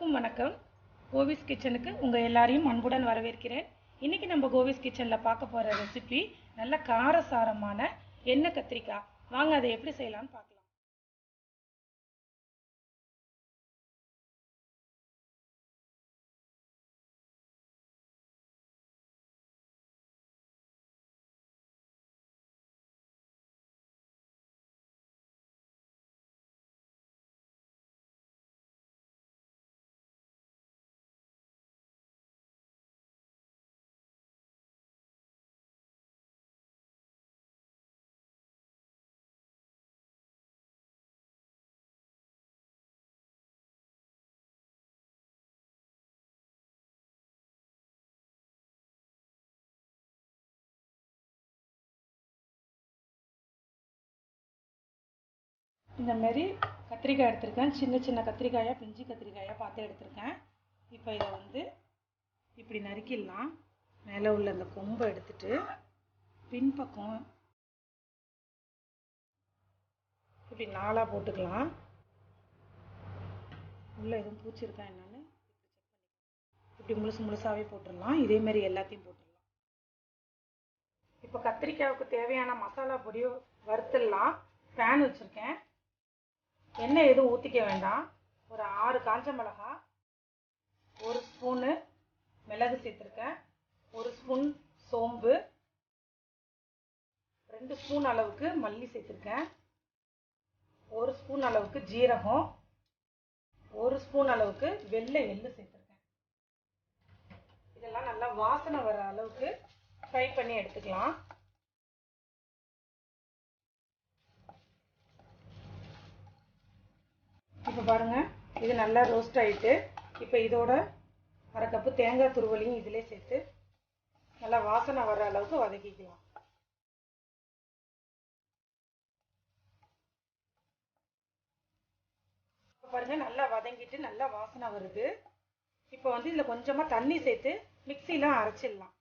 அனைவருக்கும் வணக்கம். கோவிஸ் கிச்சனுக்கு உங்கள் எல்லாரையும் அன்புடன் வரவேற்கிறேன். இன்றைக்கி நம்ம கோவிஸ் கிச்சனில் பார்க்க போகிற ரெசிபி நல்ல காரசாரமான எண்ணெய் கத்திரிக்காய். வாங்க அதை எப்படி செய்யலாம்னு பார்க்கலாம். இந்த மாதிரி கத்திரிக்காய் எடுத்திருக்கேன். சின்ன சின்ன கத்திரிக்காயாக பிஞ்சு கத்திரிக்காயாக பார்த்து எடுத்திருக்கேன். இப்போ இதை இப்படி நறுக்கிடலாம். மேலே உள்ள அந்த கொம்பை எடுத்துட்டு பின்பக்கம் இப்படி நாளாக போட்டுக்கலாம். உள்ளே எதுவும் பூச்சி இருக்கா என்னன்னு இப்படி முழுசாகவே போட்டுடலாம். இதேமாரி எல்லாத்தையும் போட்டுடலாம். இப்போ கத்திரிக்காய்க்கு தேவையான மசாலா பொடியை வறுத்துடலாம். பேன் வச்சுருக்கேன். எண்ணெய் எதுவும் ஊற்றிக்க வேண்டாம். ஒரு 6 காஞ்ச மிளகா, 1 ஸ்பூனு மிளகு சேர்த்துருக்கேன், 1 ஸ்பூன் சோம்பு, 2 ஸ்பூன் அளவுக்கு மல்லி சேர்த்துருக்கேன், 1 ஸ்பூன் அளவுக்கு ஜீரகம், 1 ஸ்பூன் அளவுக்கு வெள்ளை எள்ளு சேர்த்துருக்கேன். இதெல்லாம் நல்லா வாசனை வர அளவுக்கு ஃப்ரை பண்ணி எடுத்துக்கலாம். இப்போ பாருங்கள், இது நல்லா ரோஸ்ட் ஆகிட்டு இப்போ இதோட 1/2 கப்பு தேங்காய் துருவலையும் இதிலே சேர்த்து நல்லா வாசனை வர அளவுக்கு வதக்கிக்கலாம். இப்போ பாருங்கள், நல்லா வதங்கிட்டு நல்லா வாசனை வருது. இப்போ இதில் கொஞ்சமாக தண்ணி சேர்த்து மிக்சியில் அரைச்சிடலாம்.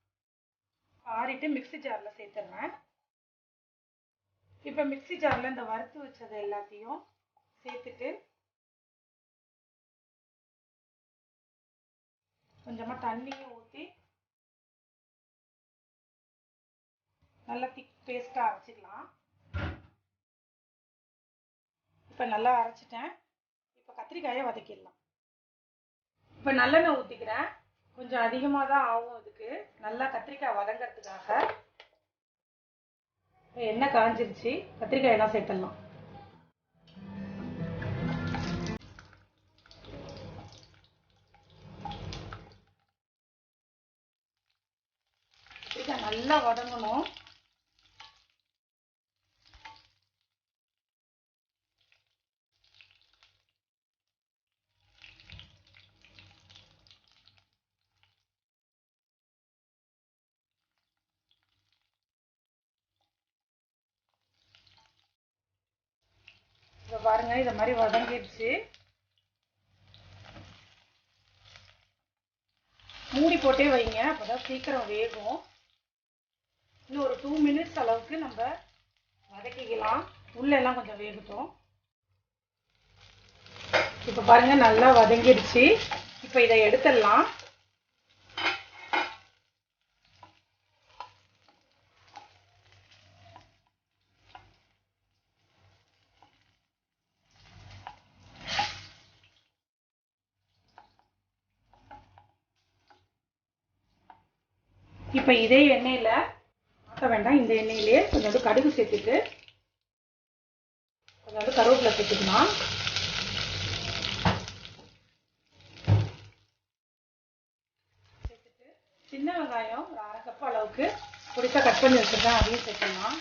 ஆறிட்டு மிக்சி ஜாரில் சேர்த்துடுறேன். இப்போ மிக்சி ஜாரில் இந்த வறுத்து வச்சது எல்லாத்தையும் சேர்த்துட்டு கொஞ்சமாக தண்ணியும் ஊற்றி நல்லா திக் பேஸ்ட்டாக அரைச்சிக்கலாம். இப்போ நல்லா அரைச்சிட்டேன். இப்போ கத்திரிக்காயை வதக்கிடலாம். இப்போ நல்லெண்ணெய் ஊற்றிக்கிறேன். கொஞ்சம் அதிகமாக தான் ஆகும். இதுக்கு நல்லா கத்திரிக்காய் வதங்கிறதுக்காக எண்ணெய் காஞ்சிருச்சு. கத்திரிக்காய் எல்லாம் சேர்த்துடலாம். நல்லா வதங்கணும். இப்போ பாருங்க, இதை மாதிரி வதங்கிடுச்சு. மூடி போட்டே வைங்க, அப்போதான் சீக்கிரம் வேகும். இன்னும் ஒரு 2 மினிட்ஸ் அளவுக்கு நம்ம வதக்கிக்கலாம். உள்ளெல்லாம் கொஞ்சம் வேகட்டும். இப்போ பாருங்க, நல்லா வதங்கிடுச்சு. இப்போ இதை எடுத்துடலாம். இப்போ இதே எண்ணெயில் ஆக்க வேண்டாம். இந்த எண்ணெயிலே கொஞ்சம் கடுகு சேர்த்துட்டு கொஞ்சம் கருவேப்பிலை சேர்த்துக்கலாம். சேர்த்துட்டு சின்ன வெங்காயம் ஒரு 1/2 கப் அளவுக்கு பொடிசா கட் பண்ணி வச்சுருக்கேன், அதையும் சேர்த்துக்கலாம்.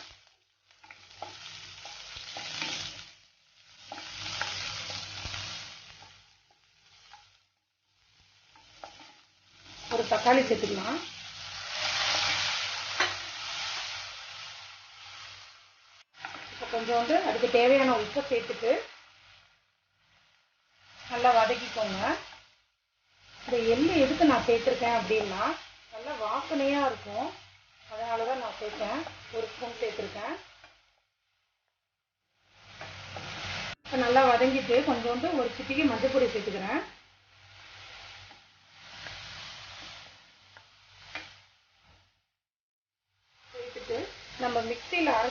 ஒரு தக்காளி சேர்த்துக்கலாம். கொஞ்சோண்டு அதுக்கு தேவையான உப்பை சேர்த்துட்டு நல்லா வதக்கிக்கோங்க. இந்த எள்ளு எதுக்கு நான் சேர்த்துருக்கேன் அப்படின்னா நல்லா வாசனையாக இருக்கும். அதனால தான் நான் சேர்த்தேன். 1 ஸ்பூன் சேர்த்துருக்கேன். இப்போ நல்லா வதங்கிட்டு கொஞ்சோண்டு ஒரு சிட்டிகை மஞ்சள் பொடி சேர்த்துக்கிறேன்.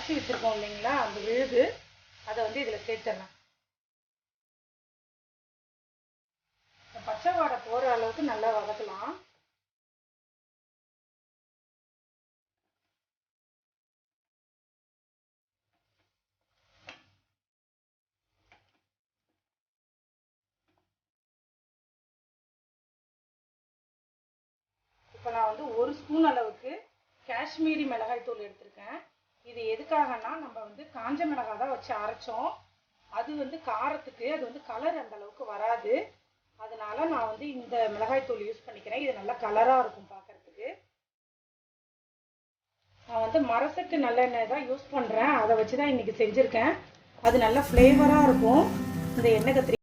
அரைச்சி வச்சுருக்கோம் இல்லைங்களா, அந்த விழுது அதை வந்து இதில் சேர்த்துடலாம். பச்சை வாடை போகிற அளவுக்கு நல்லா வதக்கலாம். இப்போ நான் வந்து 1 ஸ்பூன் அளவுக்கு காஷ்மீரி மிளகாய் தூள் எடுத்திருக்கேன். இது எதுக்காகனா, நம்ம வந்து காஞ்ச மிளகாய் தான் வச்சு அரைச்சோம். அது வந்து காரத்துக்கு அது வந்து கலர் அந்த அளவுக்கு வராது. அதனால நான் வந்து இந்த மிளகாய் தூள் யூஸ் பண்ணிக்கிறேன். இது நல்லா கலராக இருக்கும் பார்க்கறதுக்கு. நான் வந்து மரசெக்கு நல்லெண்ணெய் தான் யூஸ் பண்ணுறேன். அதை வச்சு தான் இன்றைக்கி செஞ்சுருக்கேன். அது நல்ல ஃப்ளேவராக இருக்கும் இந்த எண்ணெய் கத்திரிக்காய்.